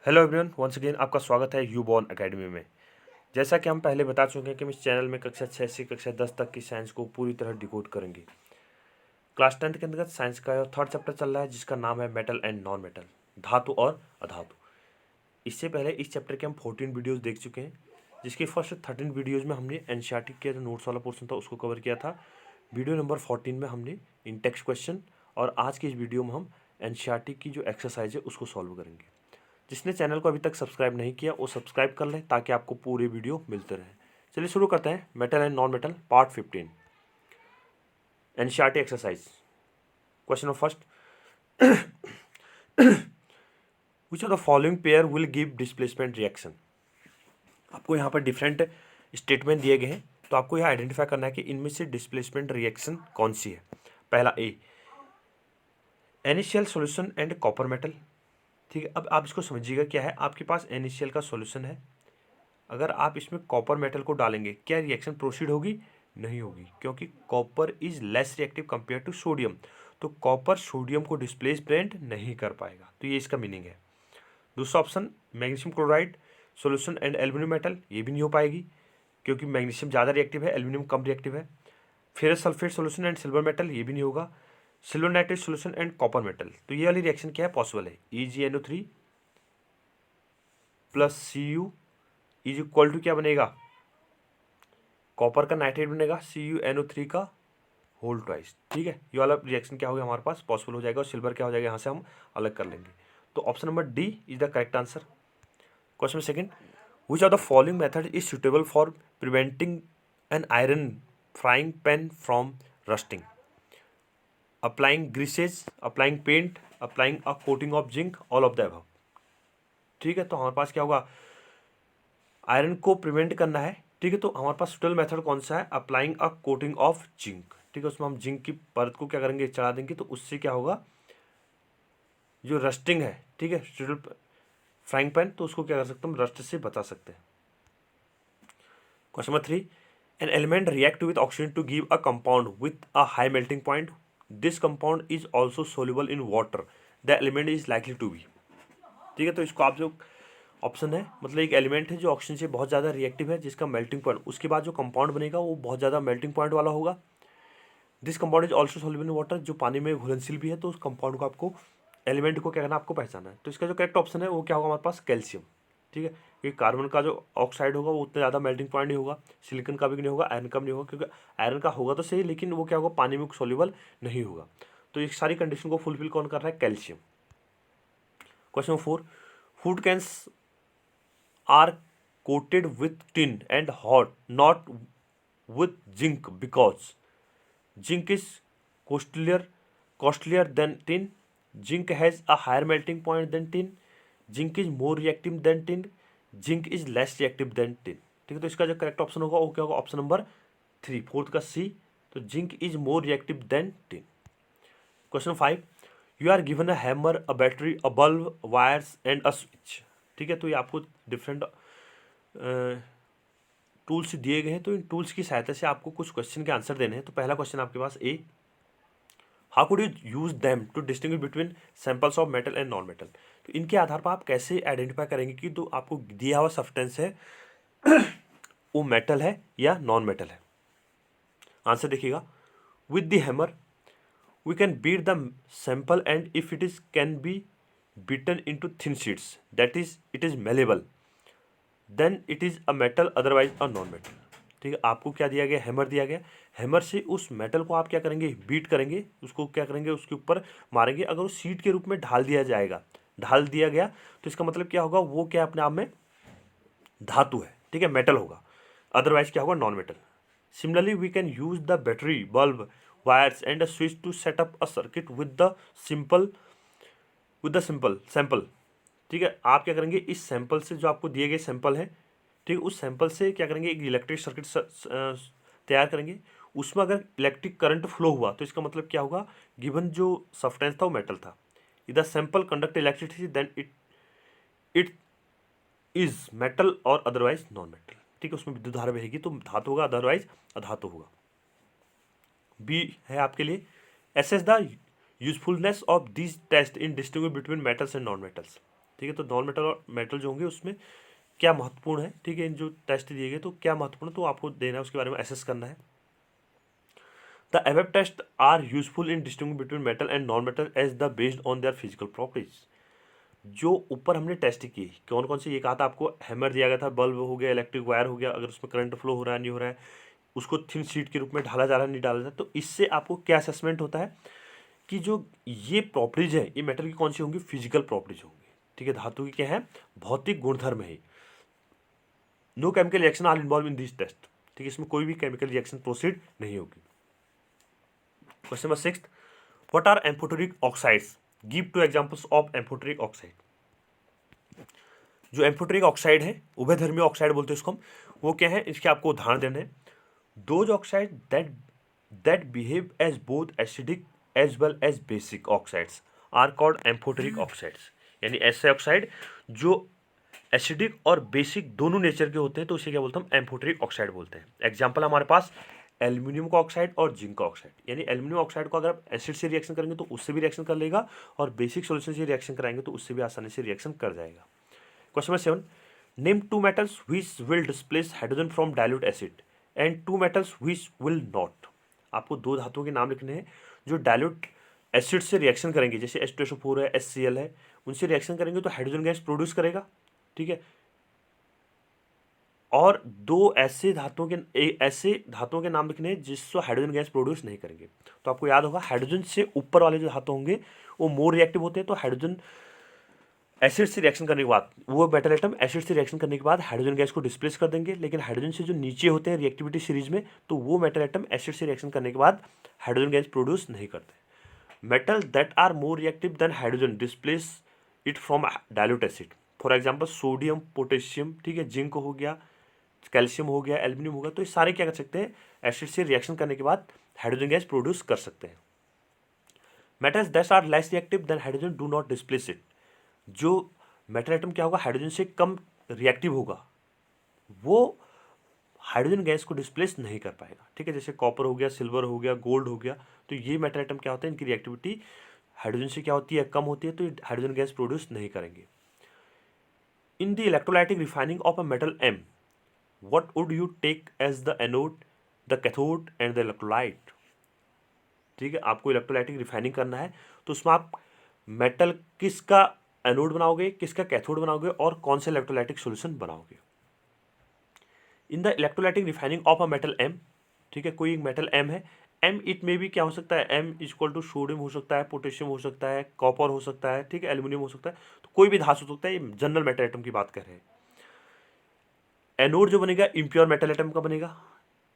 Hello everyone, once again आपका स्वागत है यू बॉर्न एकेडमी में। जैसा कि हम पहले बता चुके हैं कि हम इस चैनल में कक्षा 6 से कक्षा 10 तक की साइंस को पूरी तरह डिकोड करेंगे। क्लास 10 के अंतर्गत साइंस का थर्ड चैप्टर चल रहा है जिसका नाम है मेटल एंड नॉन मेटल, धातु और अधातु। इससे पहले इस चैप्टर के हम 14 वीडियोज़ देख चुके हैं, जिसकी फर्स्ट 13 वीडियोज़ में हमने एनसीईआरटी के जो नोट्स वाला पोर्सन था उसको कवर किया था। वीडियो नंबर 14 में हमने इन टेक्स्ट क्वेश्चन, और आज की इस वीडियो में हम एनसीईआरटी की जो एक्सरसाइज है उसको सॉल्व करेंगे। जिसने चैनल को अभी तक सब्सक्राइब नहीं किया वो सब्सक्राइब कर लें ताकि आपको पूरे वीडियो मिलते रहे। चलिए शुरू करते हैं। Metal and non metal part 15 NCERT exercise. Question of first, which of the following pair will give displacement reaction. आपको यहाँ पर डिफरेंट स्टेटमेंट दिए गए हैं, तो आपको यह आइडेंटिफाई करना है कि इनमें से डिस्प्लेसमेंट रिएक्शन कौन सी है। पहला A, initial solution and copper metal. ठीक है, अब आप इसको समझिएगा क्या है। आपके पास इनिशियल का सॉल्यूशन है, अगर आप इसमें कॉपर मेटल को डालेंगे क्या रिएक्शन प्रोसीड होगी? नहीं होगी, क्योंकि copper is less reactive compare to sodium. तो कॉपर सोडियम को डिस्प्लेसमेंट नहीं कर पाएगा, तो ये इसका मीनिंग है। दूसरा option, magnesium chloride solution and aluminium metal, ये भी नहीं हो पाएगी क्योंकि मैग्नीशियम ज़्यादा रिएक्टिव है, एल्यूमिनियम कम रिएक्टिव है। Ferrous sulphate solution and silver metal, ये भी नहीं होगा। Silver nitrate solution and copper metal, तो ये वाली रिएक्शन क्या है? पॉसिबल है। EgNO3 plus Cu is equal to क्या बनेगा? कॉपर का नाइट्रेट बनेगा CuNO3 का होल ट्वाइस। ठीक है, ये वाला रिएक्शन क्या होगा हमारे पास? पॉसिबल हो जाएगा। और सिल्वर क्या हो जाएगा यहाँ से हम अलग कर लेंगे। तो option number D is the correct answer. Question second, which of the following method is suitable for preventing an iron frying pan from rusting? Applying greases, applying paint, applying a coating of zinc, all of the above. ठीक है, तो हमारे पास क्या होगा? Iron को prevent करना है। ठीक है, तो हमारे पास सुटेबल मेथड कौन सा है? Applying a coating of zinc. ठीक है, उसमें हम जिंक की परत को क्या करेंगे? चढ़ा देंगे, तो उससे क्या होगा? जो रस्टिंग है, ठीक है, फ्राइंग पैन, तो उसको क्या कर सकते हैं? हम रस्ट से बचा सकते हैं। Question number 3, an element react with oxygen to give a compound with a high melting point. This compound is also soluble in water, the element is likely to be. ठीक है, तो इसको आप जो ऑप्शन है, मतलब एक एलिमेंट है जो ऑक्सीजन से बहुत ज़्यादा रिएक्टिव है, जिसका मेल्टिंग पॉइंट, उसके बाद जो कंपाउंड बनेगा वो बहुत ज़्यादा मेल्टिंग पॉइंट वाला होगा। This compound is also soluble in water, जो पानी में घुलनशील भी है। तो उस कंपाउंड को आपको, एलिमेंट को क्या करना है? आपको पहचाना है। तो इसका जो करेक्ट ऑप्शन है वो क्या होगा हमारे पास? कैल्शियम। ठीक है, क्योंकि कार्बन का जो ऑक्साइड होगा वो उतना ज़्यादा मेल्टिंग पॉइंट नहीं होगा, सिलिकॉन का भी नहीं होगा, आयरन का भी नहीं होगा, क्योंकि आयरन का होगा तो सही, लेकिन वो क्या होगा? पानी में सॉल्युबल नहीं होगा। तो ये सारी कंडीशन को फुलफिल कौन कर रहा है? Calcium. Question 4, food cans are coated with tin and hot, not with zinc, because zinc is costlier than tin. Zinc has a higher melting point than tin. Zinc is more reactive than tin. Zinc is less reactive than tin. ठीक है, तो इसका जो correct option होगा वो क्या होगा? Option number 3, fourth का सी। तो zinc is more reactive than tin. Question 5, you are given a hammer, a battery, a bulb, wires and a switch. ठीक है, तो ये आपको डिफरेंट टूल्स दिए गए हैं, तो इन टूल्स की सहायता से आपको कुछ क्वेश्चन के आंसर देने हैं। तो पहला क्वेश्चन आपके पास A, how could you use them to distinguish between samples of metal and non metal. तो इनके आधार पर आप कैसे आइडेंटिफाई करेंगे कि जो आपको दिया हुआ सब्सटेंस है वो मेटल है या नॉन मेटल है? आंसर देखिएगा, with the hammer we can beat the sample, and if it is can be beaten into thin sheets, that is it is malleable, then it is a metal, otherwise a non metal। ठीक है, आपको क्या दिया गया? Hammer दिया गया। Hammer से उस मेटल को आप क्या करेंगे? बीट करेंगे, उसको क्या करेंगे? उसके ऊपर मारेंगे। अगर वो सीट के रूप में ढाल दिया जाएगा, ढाल दिया गया, तो इसका मतलब क्या होगा? वो क्या अपने आप में धातु है, ठीक है, मेटल होगा। अदरवाइज क्या होगा? Non metal. Similarly we can use the battery, bulb, wires and a switch to set up a circuit with the simple sample. ठीक है, आप क्या करेंगे? इस सैंपल से, जो आपको दिए गए सैंपल है, ठीक है, उस सैंपल से क्या करेंगे? एक इलेक्ट्रिक सर्किट तैयार करेंगे। उसमें अगर इलेक्ट्रिक करंट फ्लो हुआ तो इसका मतलब क्या होगा? गिवन जो सब्सटेंस था वो मेटल था। If the sample conduct electricity then it is metal और अदरवाइज नॉन मेटल। ठीक है, उसमें विद्युत धारा बहेगी तो धातु होगा, अदरवाइज अधातु होगा। बी है आपके लिए, assess the usefulness of this test in distinguish between metals and non metals. ठीक है। तो नॉन मेटल और मेटल जो होंगे उसमें क्या महत्वपूर्ण है, ठीक है, इन जो टेस्ट दिए गए तो क्या महत्वपूर्ण, तो आपको देना है, उसके बारे में एसेस करना है। The above test are useful in distinguishing between metal and non metal as the based on their physical properties. जो ऊपर हमने टेस्ट की कौन कौन से, ये कहा था आपको, हैमर दिया गया था, बल्ब हो गया, इलेक्ट्रिक वायर हो गया, अगर उसमें करंट फ्लो हो रहा है नहीं हो रहा है, उसको थिन शीट के रूप में ढाला जा रहा है नहीं डाला जा रहा है। तो इससे आपको क्या असेसमेंट होता है कि जो ये प्रॉपर्टीज है ये मेटल की कौन सी होंगी, फिजिकल प्रॉपर्टीज होंगी, ठीक है, धातु की क्या है, भौतिक गुणधर्म है। No chemical reaction are involve in this test, ठीक है, इसमें कोई भी केमिकल रिएक्शन प्रोसीड नहीं होगी। Question number 6, what are amphoteric oxides, give two examples of amphoteric oxide. जो एम्फोटेरिक ऑक्साइड है, उभयधर्मी ऑक्साइड बोलते हैं इसको हम, वो क्या है, इसके आपको उदाहरण देने हैं। Those oxides that behave as both acidic as well as basic oxides are called amphoteric oxides. यानी ऐसे ऑक्साइड जो एसिडिक और बेसिक दोनों नेचर के होते हैं तो उसे क्या बोलते हैं, हम एम्फोटेरिक ऑक्साइड बोलते हैं। एग्जाम्पल हमारे पास एल्यूमिनियम का ऑक्साइड और जिंक का ऑक्साइड। यानी एल्यूमिनियम ऑक्साइड को अगर आप एसिड से रिएक्शन करेंगे तो उससे भी रिएक्शन कर लेगा, और बेसिक सॉल्यूशन से रिएक्शन कराएंगे तो उससे भी आसानी से रिएक्शन कर जाएगा। Question number 7, name two metals which will displace hydrogen from dilute acid and two metals which will not. आपको दो धातुओं के नाम लिखने हैं जो डाइल्यूट एसिड से रिएक्शन करेंगे, जैसे H2SO4 है, HCl है, उनसे रिएक्शन करेंगे तो हाइड्रोजन गैस प्रोड्यूस करेगा, ठीक है। और दो ऐसे धातुओं के नाम लिखने हैं जिससे हाइड्रोजन गैस प्रोड्यूस नहीं करेंगे। तो आपको याद होगा हाइड्रोजन से ऊपर वाले जो धातु होंगे वो मोर रिएक्टिव होते हैं, तो हाइड्रोजन एसिड से रिएक्शन करने के बाद वो मेटल एटम एसिड से रिएक्शन करने के बाद हाइड्रोजन गैस को डिस्प्लेस कर देंगे। लेकिन हाइड्रोजन से जो नीचे होते हैं रिएक्टिविटी सीरीज में, तो वो मेटल एटम एसिड से रिएक्शन करने के बाद हाइड्रोजन गैस प्रोड्यूस नहीं करते। Metal that are more reactive than hydrogen displace it from dilute acid, for example sodium, potassium, ठीक है, जिंक हो गया, कैल्शियम हो गया, एल्यूमिनियम हो गया। तो ये सारे क्या कर सकते हैं, एसिड से रिएक्शन करने के बाद हाइड्रोजन गैस प्रोड्यूस कर सकते हैं। Metals that are less reactive than hydrogen do not displace it. जो मेटल एटम क्या होगा, हाइड्रोजन से कम रिएक्टिव होगा, वो हाइड्रोजन गैस को डिस्प्लेस नहीं कर पाएगा, ठीक है। जैसे कॉपर हो गया, सिल्वर हो गया, गोल्ड हो गया, तो ये मेटल एटम क्या होता है, इनकी रिएक्टिविटी हाइड्रोजन से क्या होती है, कम होती है, तो ये हाइड्रोजन गैस प्रोड्यूस नहीं करेंगे। In the electrolytic refining of a metal M, what would you take as the anode, the cathode and the electrolyte। ठीक है, आपको इलेक्ट्रोलाइटिक रिफाइनिंग करना है तो उसमें आप मेटल किसका एनोड बनाओगे, किसका कैथोड बनाओगे और कौन से इलेक्ट्रोलाइटिक सॉल्यूशन बनाओगे। In the electrolytic refining of a metal M, ठीक है, कोई मेटल M है, M इट में भी क्या हो सकता है, M इक्वल टू सोडियम हो सकता है, पोटेशियम हो सकता है, कॉपर हो सकता है, ठीक है, एल्यूमिनियम हो सकता है, तो कोई भी धातु हो सकता है। ये जनरल मेटल एटम की बात कर रहे हैं। एनोड जो बनेगा इम्प्योर मेटल एटम का बनेगा,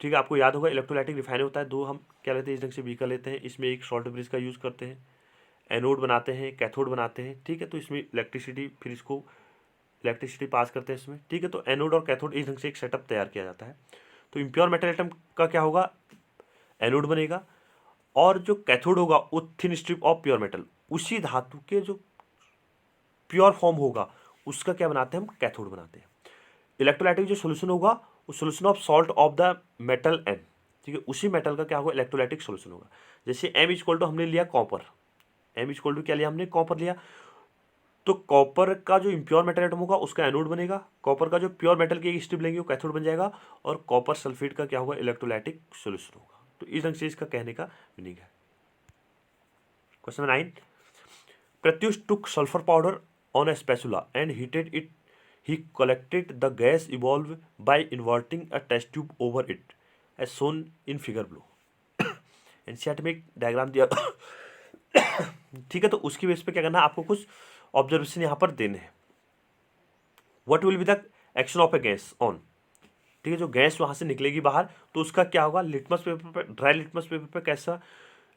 ठीक है। आपको याद होगा इलेक्ट्रोलाइटिक रिफाइन होता है, दो हम क्या लेते हैं, इस ढंग से व्हीकल लेते हैं, इसमें एक सॉल्ट ब्रिज का यूज़ करते हैं, एनोड बनाते हैं, कैथोड बनाते हैं, ठीक है। तो इसमें इलेक्ट्रिसिटी, फिर इसको इलेक्ट्रिसिटी पास करते हैं इसमें, ठीक है। तो एनोड और कैथोड इस ढंग से एक सेटअप तैयार किया जाता है। तो इम्प्योर मेटल एटम का क्या होगा, एनोड बनेगा, और जो कैथोड होगा वो thin strip of pure metal, उसी धातु के जो प्योर फॉर्म होगा उसका क्या बनाते हैं, हम कैथोड बनाते हैं। इलेक्ट्रोलाइटिक जो सोल्यूशन होगा वो solution of salt of the metal M, ठीक है, उसी मेटल का क्या होगा, इलेक्ट्रोलाइटिक सोल्यूशन होगा। जैसे M इक्वल टू हमने लिया कॉपर, M इक्वल टू क्या लिया हमने, कॉपर लिया, तो कॉपर का जो इम्प्योर मेटल एटम होगा उसका एनोड बनेगा, कॉपर का जो प्योर मेटल की एक स्ट्रिप लेंगे वो कैथोड बन जाएगा, और कॉपर सल्फेट का क्या होगा, इलेक्ट्रोलाइटिक सोल्यूशन होगा। तो इस ढंग से इसका कहने का मीनिंग है। Question 9, Pratyush took sulphur powder on A spatula and heated it, he collected the gas evolved by inverting a test tube over it as shown in figure below। NCERT में एक डायग्राम दिया ठीक है, तो उसकी बेस पे क्या करना है, आपको कुछ ऑब्जर्वेशन यहाँ पर देने हैं। What will be the action of A gas on, ठीक है, जो गैस वहाँ से निकलेगी बाहर तो उसका क्या होगा, लिटमस पेपर पे, ड्राई लिटमस पेपर पे कैसा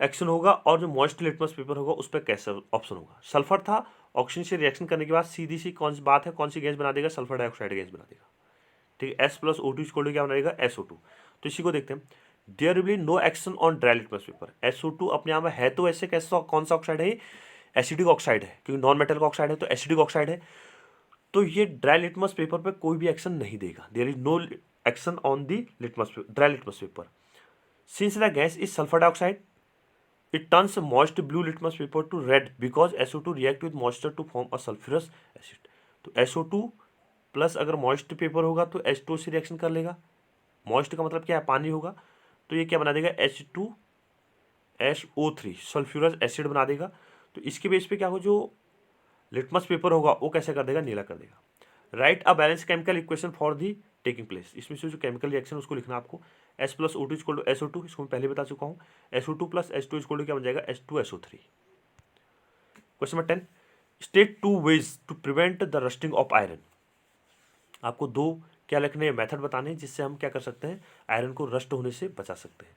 एक्शन होगा, और जो मॉइस्ट लिटमस पेपर होगा उस पर कैसा ऑप्शन होगा। सल्फर था, ऑक्सीजन से रिएक्शन करने के बाद सीधी सी कौन सी बात है, कौन सी गैस बना देगा, सल्फर डाइऑक्साइड गैस बना देगा, ठीक है। S+O2 इक्वल टू क्या बनाएगा, SO2। तो इसी को देखते हैं, there will be no action on dry litmus paper. SO2 अपने आप में है तो ऐसे कैसा, कौन सा ऑक्साइड है, एसिडिक ऑक्साइड है, क्योंकि नॉन मेटल का ऑक्साइड है तो एसिडिक ऑक्साइड है, तो ये ड्राई लिटमस पेपर पर कोई भी एक्शन नहीं देगा। There is no action on the litmus dry litmus paper since the gas is sulphur dioxide, it turns moist blue litmus paper to red because SO2 react with moisture to form a sulphurous acid. तो SO2 plus अगर moist paper होगा तो H2O से reaction कर लेगा। Moist का मतलब क्या है, पानी होगा, तो ये क्या बना देगा, H2SO3 सल्फ्यूरस एसिड बना देगा। तो इसके बेस पे क्या हो, जो लिटमस पेपर होगा वो कैसे कर देगा, नीला कर देगा। Right a balance chemical equation for the taking place. इसमें से जो केमिकल रिएक्शन उसको लिखना आपको, S + O2 = SO2, इसको मैं पहले बता चुका हूँ। SO2 + H2 = क्या बन जाएगा, H2SO3। Question number 10, state 2 ways to prevent the rusting of iron. आपको दो क्या लिखने मेथड बताने हैं जिससे हम क्या कर सकते हैं, आयरन को रस्ट होने से बचा सकते हैं।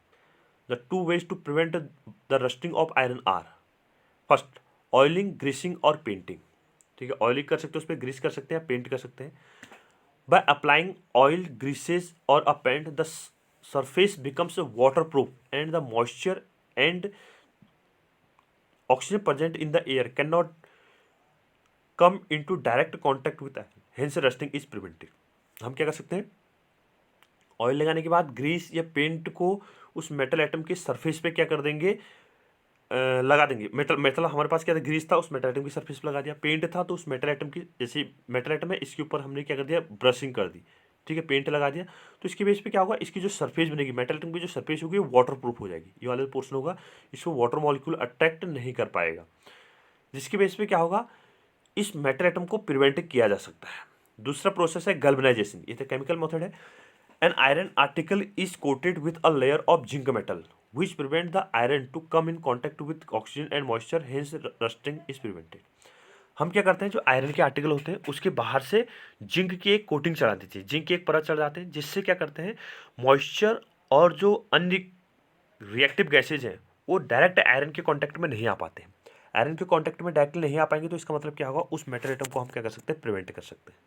The 2 ways to prevent the rusting of iron are, first oiling, greasing और पेंटिंग। ठीक है, ऑयलिंग कर सकते हैं, उस पर ग्रीस कर सकते हैं, पेंट कर सकते हैं। बाय अप्लाइंग ऑयल, ग्रीसेस और a paint the surface becomes waterproof and the moisture and oxygen present in the air cannot come into direct contact with iron, hence rusting is prevented। हम क्या कर सकते हैं, oil लगाने के बाद Greece या पेंट को उस मेटल एटम के सरफेस पे क्या कर देंगे, लगा देंगे। मेटल हमारे पास क्या था, ग्रीस था, उस मेटल एटम की सरफेस पे लगा दिया। पेंट था तो उस मेटल एटम की, जैसे मेटल एटम है इसके ऊपर हमने क्या कर दिया, ब्रशिंग कर दी। ठीक है, पेंट लगा दिया, तो इसके बेस पे क्या होगा, इसकी जो सरफेस बनेगी, मेटल एटम की जो सरफेस होगी वो वाटर प्रूफ हो जाएगी। ये वाला पोर्शन होगा, इसको वाटर मॉलिक्यूल अट्रैक्ट नहीं कर पाएगा, जिसके बेस पे क्या होगा, इस मेटल एटम को प्रिवेंट किया जा सकता है। दूसरा प्रोसेस है गैल्वेनाइजेशन, ये तो केमिकल मेथड है। An iron article is coated with a layer of zinc metal which prevent the iron to come in contact with oxygen and moisture, hence rusting is prevented। हम क्या करते हैं, जो iron के article होते हैं उसके बाहर से जिंक की एक कोटिंग चढ़ा देते हैं, जिंक की एक परत चढ़ जाते हैं, जिससे क्या करते हैं, मॉइस्चर और जो अन्य रिएक्टिव गैसेज हैं वो डायरेक्ट आयरन के कांटेक्ट में नहीं आ पाते हैं। आयरन के कांटेक्ट में डायरेक्टली नहीं आ पाएंगे तो इसका मतलब क्या होगा, उस मेटल एटम को हम क्या कर सकते हैं, प्रिवेंट कर सकते हैं।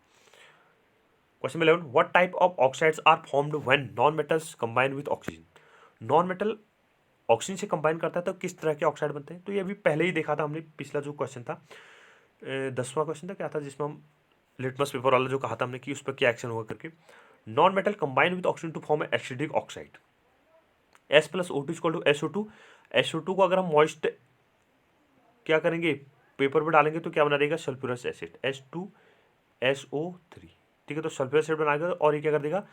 Question 11, what type of oxides are formed when non metals combine with oxygen. Non metal oxygen से कंबाइन करता है तो किस तरह के ऑक्साइड बनते हैं, तो ये अभी पहले ही देखा था हमने, पिछला जो क्वेश्चन था 10वां क्वेश्चन था क्या था, जिसमें हम लिटमस पेपर वाला जो कहा था हमने कि उस पर क्या एक्शन होगा करके। Non metal combine with oxygen to form acidic oxide, S + O2 = SO2। SO2 को अगर हम मॉइस्ट क्या करेंगे, पेपर पर डालेंगे तो क्या बना देगा, सल्फ्यूरस एसिड, H2SO3। ठीक है, तो सल्फ्यूरस एसिड बनाएगा और ये क्या कर देगा,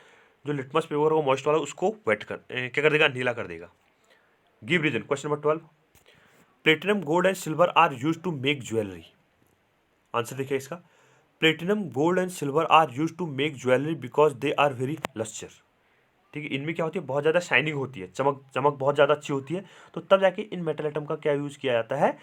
जो लिटमस पेपर होगा मॉइस्ट वाला उसको वेट कर क्या कर देगा, नीला कर देगा। Give reason. Question number 12, platinum, gold and silver are use to make jewellery. Answer देखिए इसका, platinum, gold and silver are use to make jewellery because they are very lustre. ठीक है, इनमें क्या होती है, बहुत ज़्यादा शाइनिंग होती है, चमक चमक बहुत ज़्यादा अच्छी होती है, तो तब जाके इन मेटल आइटम का क्या यूज किया जाता है,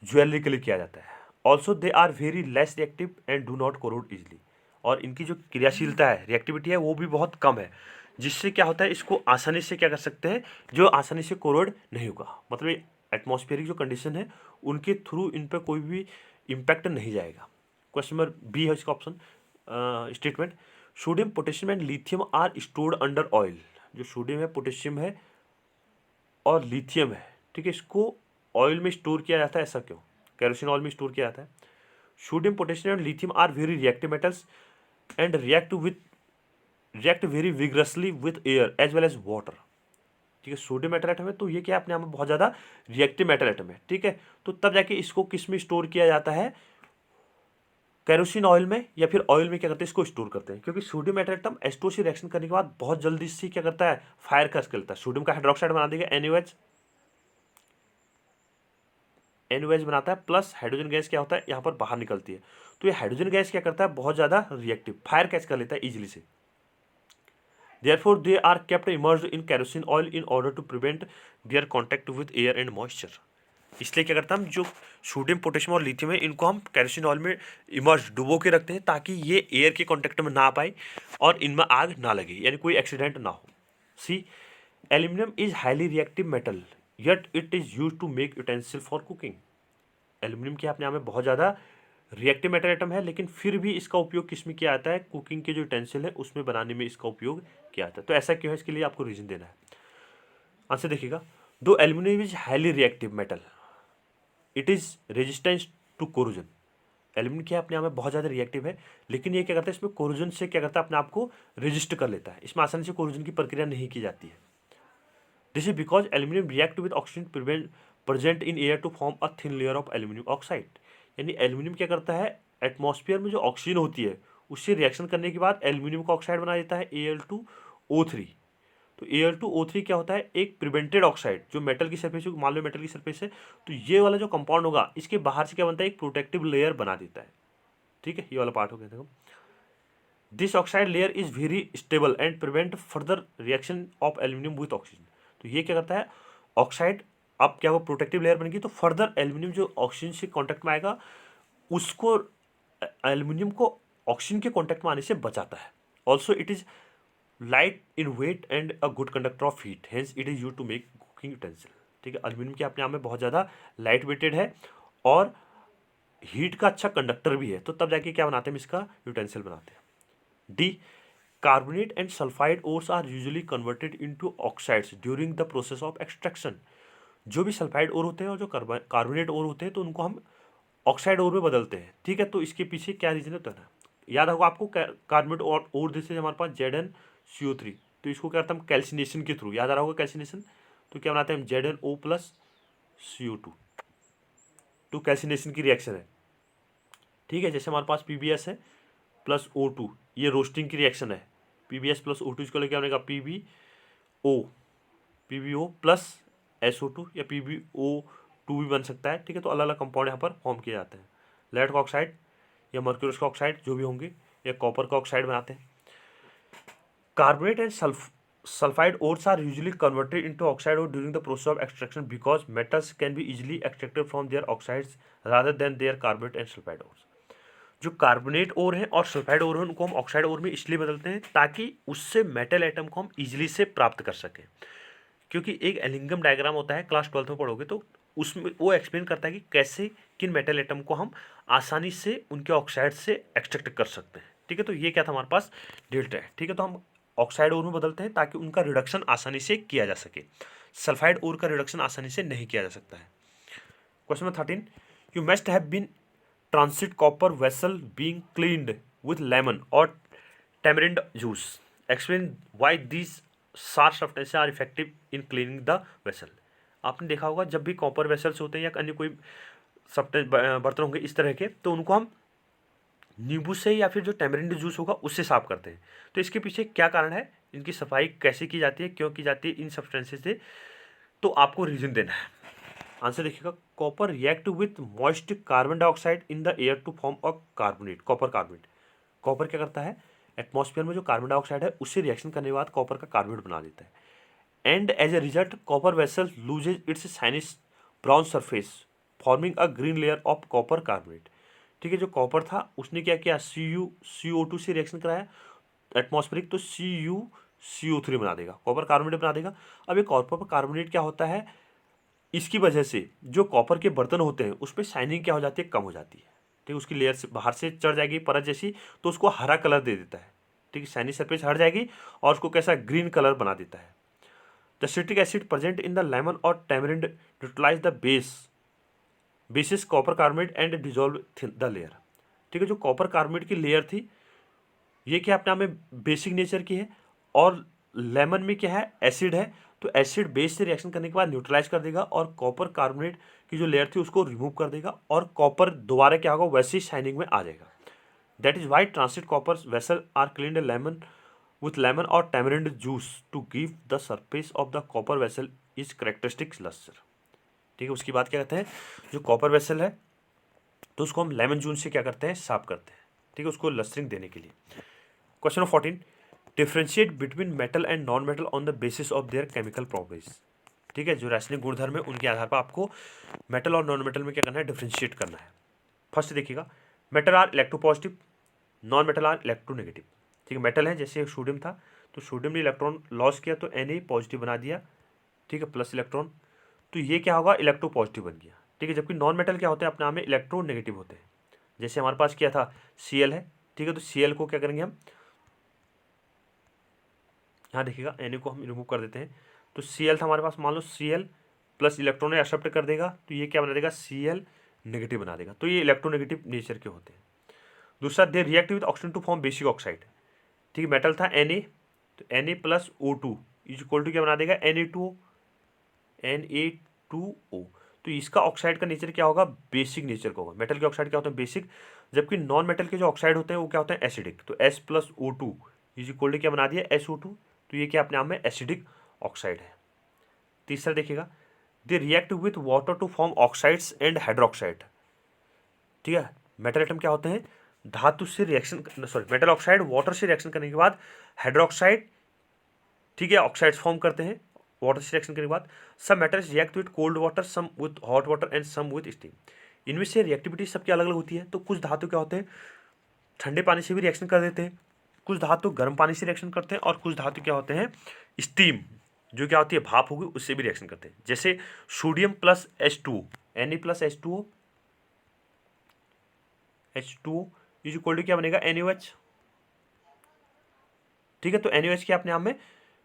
ज्वेलरी के लिए किया जाता है। Also they are very less reactive and do not corrode easily, और इनकी जो क्रियाशीलता है, रिएक्टिविटी है, वो भी बहुत कम है, जिससे क्या होता है, इसको आसानी से क्या कर सकते हैं, जो आसानी से कोरोड नहीं होगा, मतलब एटमॉस्फेरिक जो कंडीशन है उनके थ्रू इन पर कोई भी इम्पैक्ट नहीं जाएगा। क्वेश्चन नंबर बी है इसका option, statement, sodium, potassium and lithium are stored under oil. जो सोडियम है, पोटेशियम है और लिथियम है, ठीक है, इसको ऑयल में स्टोर किया जाता है, ऐसा क्यों, केरोसिन ऑयल में स्टोर किया जाता है। Sodium, potassium and lithium are very reactive metals and react very vigorously with air as well as water. ठीक है, सोडियम मेटल एटम है तो ये क्या अपने आप में बहुत ज़्यादा रिएक्टिव मेटल एटम है। ठीक है, तो तब जाके इसको किस में स्टोर किया जाता है, केरोसिन ऑयल में, या फिर ऑयल में क्या करते हैं, इसको स्टोर करते हैं, क्योंकि सोडियम मेटल एटम H2O से रिएक्शन करने के बाद बहुत जल्दी से क्या करता है, फायर कर लेता है, सोडियम का हाइड्रोक्साइड बना देगा, NaOH बनाता है, प्लस हाइड्रोजन गैस क्या होता है, यहाँ पर बाहर निकलती है, तो ये हाइड्रोजन गैस क्या करता है, बहुत ज़्यादा रिएक्टिव, फायर कैच कर लेता है इजिली से। Therefore, they are kept immersed in kerosene oil in order to prevent their contact with air and moisture। इसलिए क्या करता है, हम जो सोडियम, पोटेशियम और लिथियम है इनको हम केरोसिन ऑयल में इमर्ज डुबो के रखते हैं ताकि ये एयर के कांटेक्ट में ना आ पाए और इनमें आग ना लगे, यानी कोई एक्सीडेंट ना हो। C, aluminium is highly reactive metal yet it is use to make utensil for cooking. Aluminium के अपने आप में बहुत ज़्यादा रिएक्टिव मेटल आइटम है, लेकिन फिर भी इसका उपयोग किस में किया जाता है, कुकिंग के जो यूटेंसिल है उसमें बनाने में इसका उपयोग किया जाता है। तो ऐसा क्यों है, इसके लिए आपको रीजन देना है। आंसर देखिएगा, though aluminium is highly reactive metal it is resistance to corrosion. Aluminium क्या अपने आप में बहुत ज़्यादा रिएक्टिव है, लेकिन ये क्या करता है, इसमें कोरोजन से क्या करता है, अपने आप को रेजिस्ट कर लेता है, इसमें आसानी से कोरोजन की प्रक्रिया नहीं की जाती है। This is because aluminium react with oxygen present in air to form a thin layer of aluminium oxide. यानी एल्यूमिनियम क्या करता है, एटमॉस्फेयर में जो ऑक्सीजन होती है उससे रिएक्शन करने के बाद एल्यूमिनियम का ऑक्साइड बना देता है Al2O3। तो Al2O3 क्या होता है, एक प्रिवेंटेड ऑक्साइड जो मेटल की सरफेस, मान लो मेटल की सरफेस है तो ये वाला जो कंपाउंड होगा इसके बाहर से क्या बनता है, एक प्रोटेक्टिव लेयर बना देता है। ठीक है, ये वाला पार्ट हो गया। देखो, this oxide layer is very stable and prevent further reaction of aluminium with oxygen. तो ये क्या करता है, ऑक्साइड अब क्या वो प्रोटेक्टिव लेयर बनेगी तो फर्दर एल्यूमिनियम जो ऑक्सीजन से कांटेक्ट में आएगा उसको, एल्यूमिनियम को ऑक्सीजन के कांटेक्ट में आने से बचाता है। Also it is light in weight and a good conductor of heat, hence it is use to make cooking utensil. ठीक है, एल्यूमिनियम के अपने आप में बहुत ज़्यादा लाइट वेटेड है और हीट का अच्छा कंडक्टर भी है, तो तब जाके क्या बनाते हैं, इसका यूटेंसिल बनाते हैं। D, carbonate and sulphide ores are usually converted into oxides during the process of extraction. जो भी सल्फाइड ओर होते हैं और जो कार्बोनेट ओर होते हैं तो उनको हम ऑक्साइड ओर में बदलते हैं। ठीक है, तो इसके पीछे क्या रीजन होता है ना, याद होगा आपको, कार्बोनेट ओर जैसे हमारे पास ZnCO3, तो इसको क्या करते हैं हम कैल्सिनेशन के थ्रू, याद आ रहा होगा कैल्सिनेशन, तो क्या बनाते हैं हम ZnO+CO2, तो कैल्सिनेशन की रिएक्शन है। ठीक है, जैसे हमारे पास PbS है प्लस O2, ये रोस्टिंग की रिएक्शन है, PbS प्लस O2, इसको लेकर बनेगा PbO प्लस SO2 या PbO2 भी बन सकता है। ठीक है, तो अलग अलग कंपाउंड यहाँ पर फॉर्म किए जाते हैं। लेड का ऑक्साइड या मर्क्यूरस का ऑक्साइड जो भी होंगे या कॉपर का ऑक्साइड बनाते हैं। Carbonate and sulphide ores are usually converted into oxide ore during the process of extraction because metals can be easily extracted from their oxides rather than their carbonate and sulphide ores. जो carbonate ore है और sulphide ओर है उनको हम oxide ओर में इसलिए बदलते हैं ताकि उससे मेटल एटम को हम इजीली से प्राप्त कर सकें। क्योंकि एक एलिंगम डायग्राम होता है, क्लास 12 में पढ़ोगे तो उसमें वो एक्सप्लेन करता है कि कैसे किन मेटल एटम को हम आसानी से उनके ऑक्साइड से एक्सट्रैक्ट कर सकते हैं। ठीक है, तो ये क्या था हमारे पास, डेल्टा है। ठीक है, तो हम ऑक्साइड ओर में बदलते हैं ताकि उनका रिडक्शन आसानी से किया जा सके। सल्फाइड ओर का रिडक्शन आसानी से नहीं किया जा सकता है। Question number 13, you must have been transit copper vessel being cleaned with lemon or tamarind juice. Explain why these sharp substances are effective in cleaning the vessel. आपने देखा होगा जब भी कॉपर वेसल्स होते हैं या अन्य कोई सब्सटेंस बर्तन होंगे इस तरह के, तो उनको हम नींबू से या फिर जो टैमरिंड जूस होगा उससे साफ करते हैं। तो इसके पीछे क्या कारण है, इनकी सफाई कैसे की जाती है, क्यों की जाती है इन सब्सटेंसेस से, तो आपको रीजन देना है। आंसर देखिएगा, copper react with moist carbon dioxide in the air to form a carbonate, copper carbonate. Copper क्या करता है, एटमॉस्फेयर में जो कार्बन डाइऑक्साइड है उससे रिएक्शन करने के बाद कॉपर का कार्बोनेट बना देता है। And as a result copper vessel loses its shiny brown surface forming a green layer of copper carbonate. ठीक है, जो कॉपर था उसने क्या किया, CO2 से रिएक्शन कराया एटमॉस्फेरिक, तो CO3 बना देगा, कॉपर कार्बोनेट बना देगा। अब ये कॉपर कार्बोनेट क्या होता है, इसकी वजह से जो कॉपर के बर्तन होते हैं उस पर शाइनिंग क्या हो जाती है, कम हो जाती है। ठीक है, उसकी लेयर से बाहर से चढ़ जाएगी परत जैसी, तो उसको हरा कलर दे देता है। ठीक है, शाइनिंग सरफेस हट जाएगी और उसको कैसा ग्रीन कलर बना देता है। The citric acid present in the lemon और tamarind neutralise the basis copper carbonate and dissolve the layer. ठीक है, जो कॉपर कार्बोनेट की लेयर थी ये क्या अपने आप में बेसिक नेचर की है, और लेमन में क्या है, एसिड है, तो एसिड बेस से रिएक्शन करने के बाद न्यूट्रलाइज कर देगा और कॉपर कार्बोनेट की जो लेयर थी उसको रिमूव कर देगा और कॉपर दोबारा क्या होगा, वैसे ही शाइनिंग में आ जाएगा। That is why tarnished copper vessel are cleaned lemon with lemon और tamarind juice to give the surface of the copper vessel is characteristic lustre. ठीक है, उसकी बात क्या कहते हैं, जो कॉपर वेसल है तो उसको हम लेमन जूस से क्या करते हैं, साफ करते हैं। ठीक है, उसको लस्टरिंग देने के लिए। Question number 14, differentiate between metal and non metal on the basis of their chemical properties. ठीक है, जो रासायनिक गुणधर्म है उनके आधार पर आपको मेटल और नॉन मेटल में क्या करना है, डिफ्रेंशिएट करना है। फर्स्ट देखिएगा, metal are electropositive, non metal are electronegative. ठीक है, मेटल है जैसे सोडियम था तो सोडियम ने इलेक्ट्रॉन लॉस किया तो Na पॉजिटिव बना दिया, ठीक है, प्लस इलेक्ट्रॉन, तो ये क्या होगा, इलेक्ट्रोपॉजिटिव बन गया। ठीक है, जबकि नॉन मेटल क्या होते हैं, अपने आप में इलेक्ट्रोनेगेटिव होते हैं। जैसे हमारे पास क्या था, Cl है। ठीक है, तो Cl को क्या करेंगे हम, यहाँ देखिएगा Na को हम रिमूव कर देते हैं, तो Cl था हमारे पास, मान लो Cl प्लस इलेक्ट्रॉन एक्सेप्ट कर देगा तो ये क्या बना देगा, Cl नेगेटिव बना देगा। तो ये इलेक्ट्रोनेगेटिव नेचर के होते हैं। दूसरा, they react with oxygen to form basic oxide. ठीक है, मेटल था Na, तो Na plus O2 is equal to क्या बना देगा, Na2O। तो इसका ऑक्साइड का नेचर क्या होगा, बेसिक नेचर का होगा। मेटल के ऑक्साइड क्या होते हैं, बेसिक, जबकि नॉन मेटल के जो ऑक्साइड होते हैं वो क्या होते हैं, एसिडिक। तो S+O2 इज इक्वल टू क्या बना दिया, SO2। तो ये क्या अपने आप में एसिडिक ऑक्साइड है। तीसरा देखिएगा, they react with water to form oxides and hydroxide. ठीक है, मेटल एटम क्या होते हैं, धातु से reaction, sorry metal oxide water से रिएक्शन करने के बाद हाइड्रोक्साइड, ठीक है, ऑक्साइड्स फॉर्म करते हैं वाटर से रिएक्शन करने के बाद। सब metals react with cold water, some with hot water and some with steam. इनमें से रिएक्टिविटी सबकी अलग अलग होती है। तो कुछ धातु क्या होते हैं, ठंडे पानी से भी रिएक्शन कर देते हैं, कुछ धातु गर्म पानी से रिएक्शन करते हैं, और कुछ धातु क्या होते हैं, स्टीम, जो क्या होती है भाप होगी, उससे भी रिएक्शन करते हैं। जैसे sodium plus H2O, Na plus H2O is equal to क्या बनेगा, NaOH। ठीक है, तो NaOH क्या अपने आप में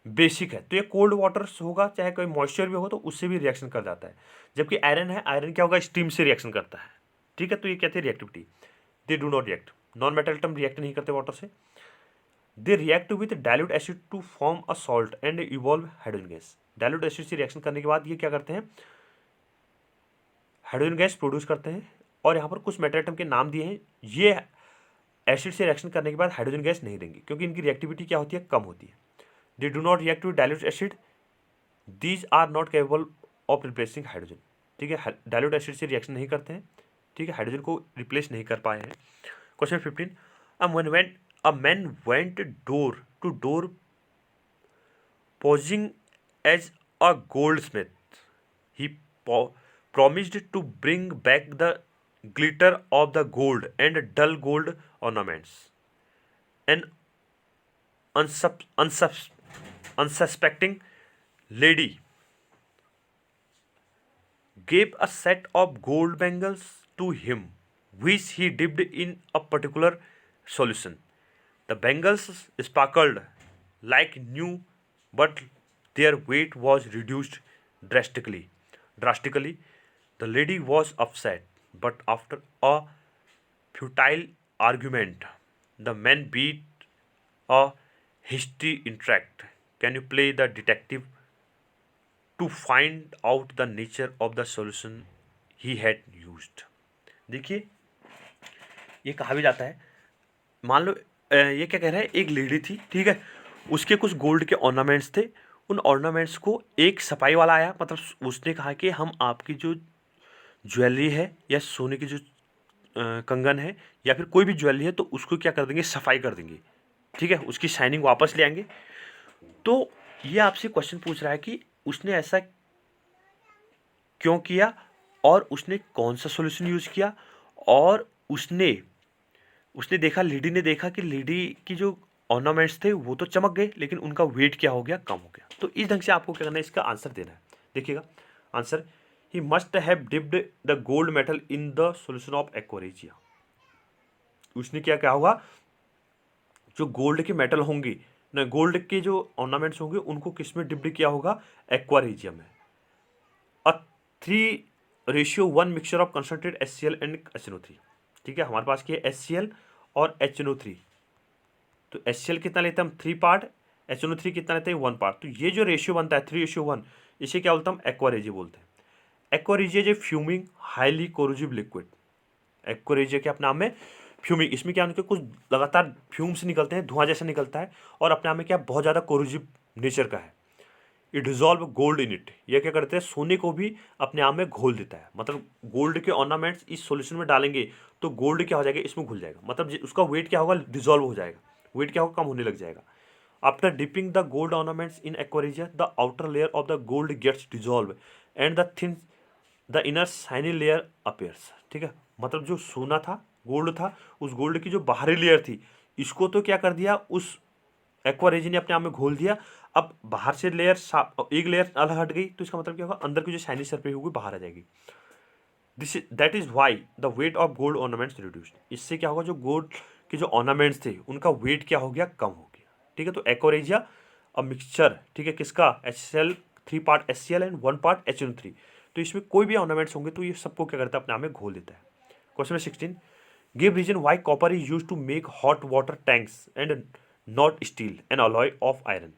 बेसिक है। तो ये कोल्ड वाटर होगा, चाहे कोई मॉइस्चर भी होगा तो उससे भी रिएक्शन कर जाता है। जबकि आयरन है, आयरन क्या होगा, स्टीम से रिएक्शन करता है। ठीक है, तो ये कहते हैं reactivity. They do not react, non metal atom react नहीं करते वाटर से। They react with dilute acid to form a salt and evolve hydrogen gas. Dilute acid से रिएक्शन करने के बाद ये क्या करते हैं, हाइड्रोजन गैस प्रोड्यूस करते हैं। और यहाँ पर कुछ मेटल एटम के नाम दिए हैं, ये एसिड से रिएक्शन करने के बाद हाइड्रोजन गैस नहीं देंगे, क्योंकि इनकी रिएक्टिविटी क्या होती है, कम होती है। They do not react with dilute acid, these are not capable of replacing hydrogen. ठीक है, डाइल्यूट एसिड से रिएक्शन नहीं करते हैं, ठीक है, हाइड्रोजन को रिप्लेस नहीं कर पाए हैं। Question 15, a man went door to door posing as a goldsmith. He promised to bring back the glitter of the gold and dull gold ornaments. An unsuspecting lady gave a set of gold bangles to him, which he dipped in a particular solution. The bangles sparkled like new, but their weight was reduced drastically. Drastically, the lady was upset, but after a futile argument, the man beat a hasty interact. Can you play the detective to find out the nature of the solution he had used? देखिए, ये कहा भी जाता है, मान लो ये क्या कह रहा है, एक लेडी थी, ठीक है, उसके कुछ गोल्ड के ऑर्नामेंट्स थे। उन ऑर्नामेंट्स को एक सफाई वाला आया, मतलब उसने कहा कि हम आपकी जो ज्वेलरी है या सोने की जो कंगन है या फिर कोई भी ज्वेलरी है, तो उसको क्या कर देंगे, सफाई कर देंगे। ठीक है, उसकी शाइनिंग वापस ले आएंगे। तो ये आपसे क्वेश्चन पूछ रहा है कि उसने ऐसा क्यों किया, और उसने कौन सा सोल्यूशन यूज़ किया, और उसने देखा, लेडी ने देखा कि लेडी की जो ऑर्नामेंट्स थे वो तो चमक गए, लेकिन उनका वेट क्या हो गया, कम हो गया। तो इस ढंग से आपको क्या करना है, इसका आंसर देना है। देखिएगा answer, he must have dipped the gold metal in the solution of aqua regia. उसने क्या होगा, जो गोल्ड के मेटल होंगे ना, गोल्ड के जो ऑर्नामेंट्स होंगे उनको किस में डिप्ड किया होगा, एक्वारेजिया में। अ 3:1 mixture of concentrate HCl and HNO3। ठीक है, हमारे पास क्या है, HCl और HNO3। तो HCl कितना लेते हैं हम, 3 पार्ट, HNO3 कितना लेते हैं, 1 पार्ट। तो ये जो रेशियो बनता है 3:1, इसे क्या बोलते हैं हम, एक्वारेजिया बोलते हैं। एक्वारेजिया जो fuming highly corrosive liquid, aqua regia के अपने नाम में फ्यूमिंग, इसमें क्या उनके कुछ लगातार फ्यूम्स निकलते हैं, धुआं जैसा निकलता है, और अपने आप में क्या बहुत ज़्यादा कोरोजिव नेचर का है। It dissolve gold in it, ये क्या करते हैं, सोने को भी अपने आप में घोल देता है। मतलब गोल्ड के ऑर्नामेंट्स इस सॉल्यूशन में डालेंगे तो गोल्ड क्या हो जाएगा, इसमें घुल जाएगा, मतलब उसका वेट क्या होगा, डिजॉल्व हो जाएगा, वेट क्या होगा, कम होने लग जाएगा। After dipping the gold ornaments in aqua regia, the outer layer of the gold gets dissolve and the inner shiny layer appears. ठीक है, मतलब जो सोना था, गोल्ड था, उस गोल्ड की जो बाहरी लेयर थी, इसको तो क्या कर दिया, उस एक्वारेजिया ने अपने आप में घोल दिया। अब बाहर से लेयर, एक लेयर अलग हट गई, तो इसका मतलब क्या होगा, अंदर की जो शाइनी सरफेस होगी बाहर आ जाएगी। That is why the weight of gold ornaments reduced. इससे क्या होगा, जो गोल्ड के जो ऑर्नामेंट्स थे उनका वेट क्या हो गया, कम हो गया। ठीक है, तो एक्वारेजिया अ मिक्सचर, ठीक है, किसका, HCl, 3 part HCl and 1 part HNO3। तो इसमें कोई भी ऑर्नामेंट्स होंगे तो ये सबको क्या करता है, अपने आप में घोल देता है। Question number 16, give reason why copper is use to make hot water tanks and not steel an alloy of iron.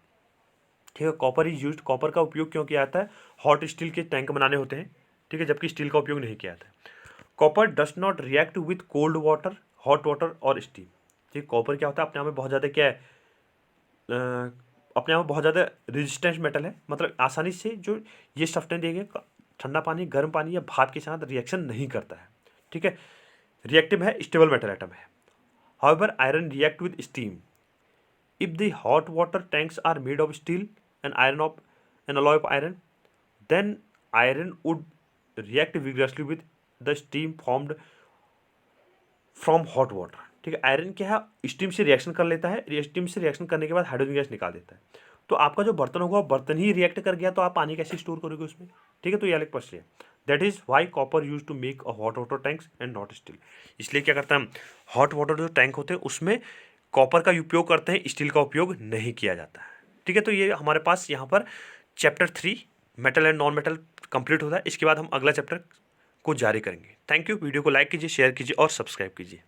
ठीक है, कॉपर इज यूज, कॉपर का उपयोग क्यों किया जाता है, हॉट स्टील के टैंक बनाने होते हैं, ठीक है, जबकि स्टील का उपयोग नहीं किया जाता है। Copper does not react with cold water, hot water और स्टीम। ठीक, कॉपर क्या होता है, अपने आप में बहुत ज़्यादा क्या है, अपने आप में बहुत ज़्यादा रेजिस्टेंस मेटल है, मतलब आसानी से जो ये सब्सटेंस देंगे ठंडा पानी, गर्म पानी या भाप के साथ रिएक्शन नहीं करता है। ठीक है, रिएक्टिव है, स्टेबल मेटल एटम है। However iron react with steam if the hot water tanks are made of steel and iron of an alloy of iron, then iron would react vigorously with the steam formed from hot water। ठीक है, iron क्या है, steam से reaction कर लेता है, steam से reaction करने के बाद हाइड्रोजन गैस निकाल देता है। तो आपका जो बर्तन होगा, बर्तन ही रिएक्ट कर गया तो आप पानी कैसे स्टोर करोगे उसमें। ठीक है, तो ये अलग प्रश्न है। That is why copper use to make a hot water tanks and not steel. इसलिए क्या करता है, हॉट वाटर जो टैंक होते हैं उसमें कॉपर का उपयोग करते हैं, स्टील का उपयोग नहीं किया जाता है। ठीक है, तो ये हमारे पास यहाँ पर chapter 3 metal and non metal complete होता है। इसके बाद हम अगला चैप्टर को जारी करेंगे। Thank you. वीडियो को लाइक कीजिए, शेयर कीजिए और सब्सक्राइब कीजिए।